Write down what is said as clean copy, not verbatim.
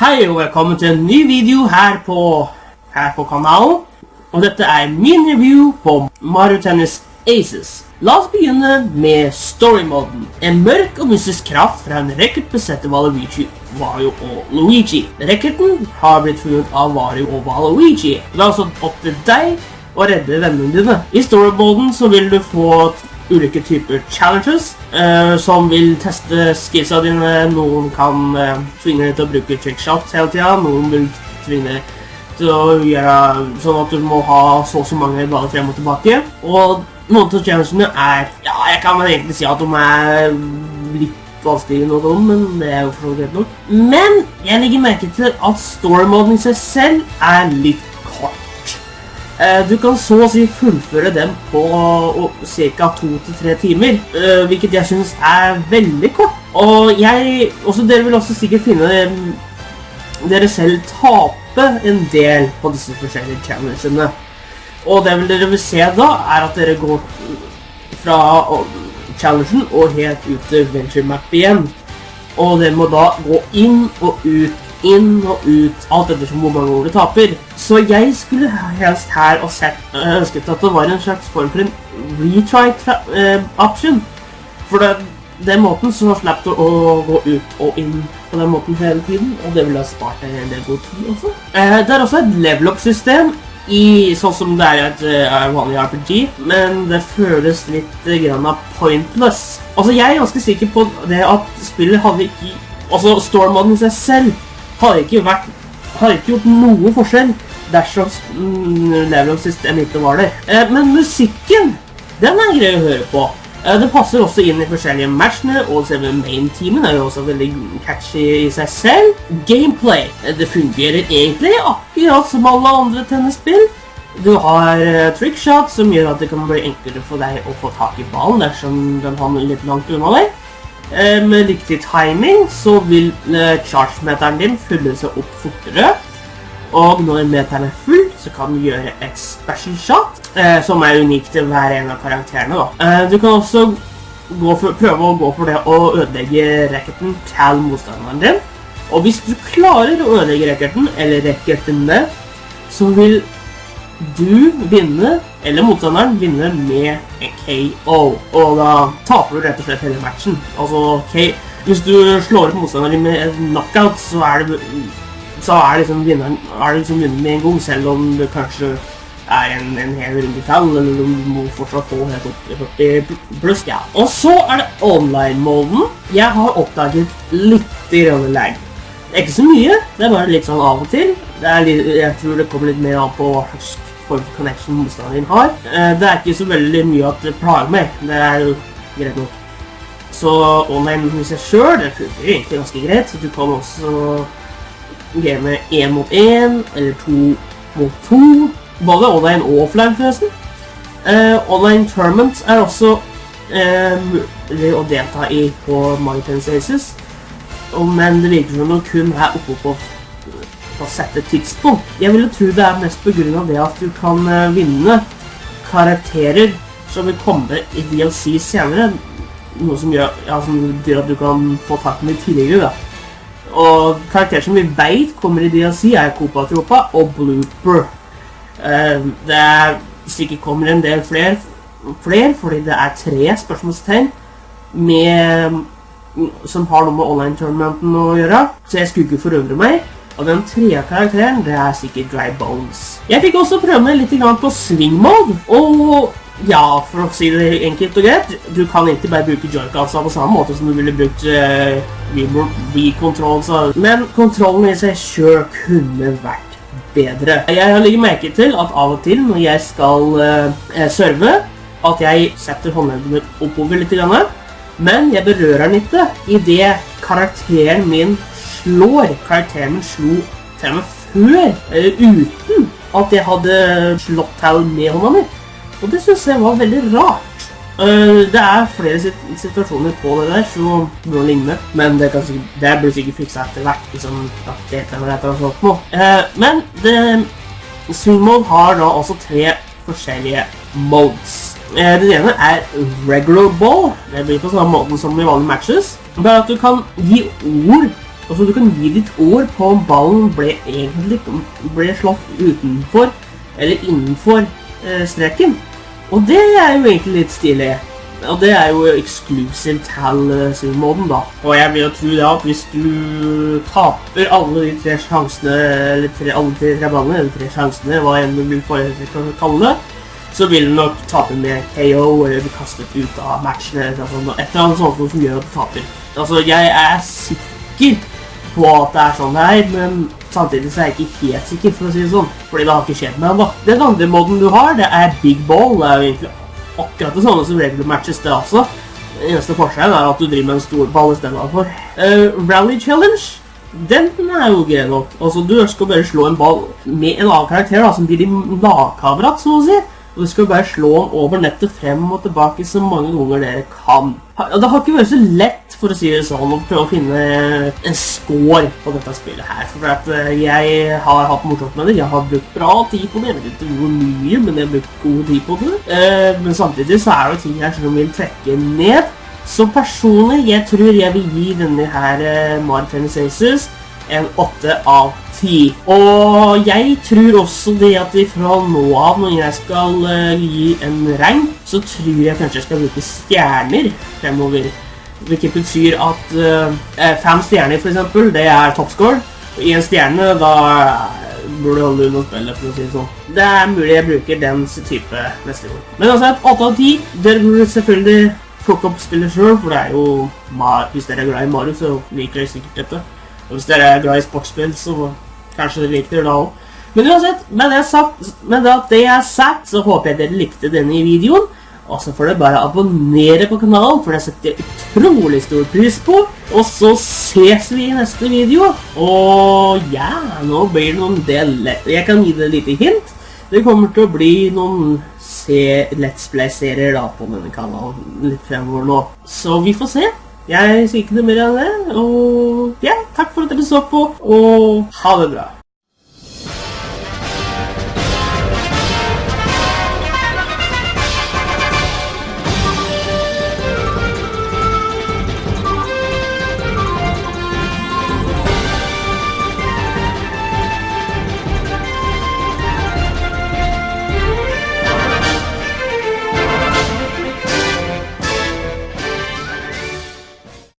Hei og velkommen til en ny video her på kanalen. Og dette min review på Mario Tennis Aces. La oss begynne med story-moden. En mørk og mystisk kraft fra en racket besetter Waluigi, Wario og Luigi. Racketen har blitt funnet av Wario og Waluigi. Det er altså opp til deg å redde vennene dine. I story-moden så vil du få ulike typer challenges som vil teste skillsa dine. Noen kan tvinge deg til å bruke trickshots hele tiden. Noen vil tvinge deg til å gjøre sånn at du må ha så mange baller frem og tilbake. Og noen av challengesene ja, jeg kan vel egentlig si at de litt vanskelige noe sånn, men det jo for så greit nok. Men jeg legger merke til at story-moden i seg selv litt kort. Du kan så å si fullføre den på ca. 2 til 3 timer, hvilket jeg synes veldig kort. Og dere vil også sikkert finne dere selv tape en del på disse forskjellige challengesene. Og det dere vil se da, at dere går fra challengen og helt ut til Venture Map igjen. Og dere må da gå inn og ut, alt ettersom hvor mange år du taper. Så jeg skulle helst her ønsket at det var en slags form for en retry-option. For den måten så slapp du å gå ut og inn på den måten hele tiden, og det vil ha spart deg en del god tid også. Det også et level-up-system, sånn som det et vanlig RPG, men det føles litt grann pointless. Altså, jeg ganske sikker på det at spillet hadde ikke... Altså, story-moden i seg selv har ikke gjort noe forskjell dersom level-up-systemet ikke var der. Men musikken, den grei å høre på. Det passer også inn i forskjellige matchene, og selve main-teamen jo også veldig catchy i seg selv. Gameplay, det fungerer egentlig akkurat som alle andre tennisspill. Du har trickshots som gjør at det kan bli enklere for deg å få tak i ballen dersom den havner litt langt unna deg. Med riktig timing så vil charge-meteren din fylle seg opp fortere. Og når meteren full, så kan du gjøre et special shot, som unikt til hver en av karakterene da. Du kan også prøve å gå for det å ødelegge racketen til motstanderen din. Og hvis du klarer å ødelegge racketen, eller racketene, så vil du vinne, eller motstanderen vinne med en KO. Og da taper du rett og slett hele matchen. Altså, hvis du slår opp motstanderen din med en knockout, så liksom vinneren vunnet med en gang, selv om det kanskje en hel runde tall, eller om du må fortsatt få helt opp til 40 pluss. Ja. Og så det online-moden. Jeg har oppdaget litt lag. Det ikke så mye, det bare litt sånn av og til. Jeg tror det kommer litt mer an på hva slags form for connection motstanderen din har. Det ikke så veldig mye at det plager meg, det jo greit nok. Så online i seg selv, det fungerer egentlig ganske greit, så du kan også game 1 mot 1, eller 2 mot 2, både online og offline forresten. Online tournaments også mulig å delta i på Mario Tennis Aces, men det virker som det kun oppe på sette tidspunkt. Jeg vil tro det mest på grunn av det at du kan vinne karakterer som vil komme i DLC senere, noe som betyr at du kan få tak med tidligere da. Og karakterer som vi vet kommer i DLC Koopa Troopa og Blooper. Det sikkert kommer en del flere, fordi det 3 spørsmålstegn som har noe med online-tournamenten å gjøre, så jeg skulle ikke forøvre meg. Og den 3. karakteren, det sikkert Dry Bones. Jeg fikk også prøve meg litt på swing mode, og ja, for å si det enkelt og greit, du kan ikke bare bruke joycons på samme måte som du ville brukt Wii-kontrollen, men kontrollen i seg selv kunne vært bedre. Jeg har legget merke til at av og til når jeg skal serve, at jeg setter håndleddet mitt oppover litt grann, men jeg berører den ikke i det karakteren min slår. Karakteren min slo til og med før, uten at jeg hadde slått til med hånda mi. Og det synes jeg var veldig rart. Det flere situasjoner på det der, så noe lignende. Men det blir sikkert fikset etter hvert, liksom, at det eller sånt noe. Men swing mode har da også 3 forskjellige modes. Den ene regular ball. Det blir på samme måten som i vanlige matches. Bare at du kan gi ord Altså, du kan gi ditt ord på om ballen ble slått utenfor eller innenfor streken. Og det er jo egentlig litt stilig. Og det er jo eksklusiv tall-moden da. Og jeg vil jo tro det at hvis du taper alle de 3 sjansene, eller alle de 3 ballene, eller 3 sjansene, hva enn du vil kalle det, så vil du nok tape med KO, eller bli kastet ut av matchen, eller et eller annet sånt som gjør at du taper. Altså, jeg er sikker på at det er sånn her, men samtidig så er jeg ikke helt sikker, for å si det sånn. Fordi det har ikke skjedd med meg da. Den andre moden du har, det er Big Ball. Det er jo egentlig akkurat det samme som regular matches det også. Den eneste forskjellen er at du driver med en stor ball i stedet for. Rally Challenge, den er jo grei nok. Altså, du skal bare slå en ball med en annen karakter da, som blir din lagkamerat, så å si. Og du skal bare slå den over nettet frem og tilbake så mange ganger dere kan. Det har ikke vært så lett, for å si det sånn, å prøve å finne en score på dette spillet her. For at jeg har hatt morsomt med det. Jeg har brukt bra tid på det. Jeg vet ikke hvor mye, men jeg har brukt god tid på det. Men samtidig så er det ting her som vil trekke ned. Så personlig, jeg tror jeg vil gi denne her Mario Tennis Aces en 8 av 10. Og jeg tror også det at fra nå av, når jeg skal gi en rank, så tror jeg kanskje jeg skal bruke stjerner fremover. Hvilket betyr at 5 stjerner for eksempel, det er toppscore. Og 1 stjerne, da burde du holde under spillet, for å si det sånn. Det er mulig jeg bruker den type neste gang. Men altså, 8 av 10, dere burde selvfølgelig plukke opp spillet selv, for det er jo, hvis dere er glad i Mario, så liker dere sikkert dette. Og hvis dere er glad i sportsspill, så kanskje dere liker det da også. Men uansett, med det jeg har sagt, så håper jeg dere likte denne videoen. Og så får dere bare abonnere på kanalen, for det setter jeg utrolig stor pris på. Og så ses vi i neste video. Og ja, nå blir det noen del. Jeg kan gi det et lite hint. Det kommer til å bli noen Let's Play-serier da på denne kanalen litt fremover nå. Så vi får se. Jeg sier ikke noe mer enn det, og ja, takk for at dere så på, og ha det bra.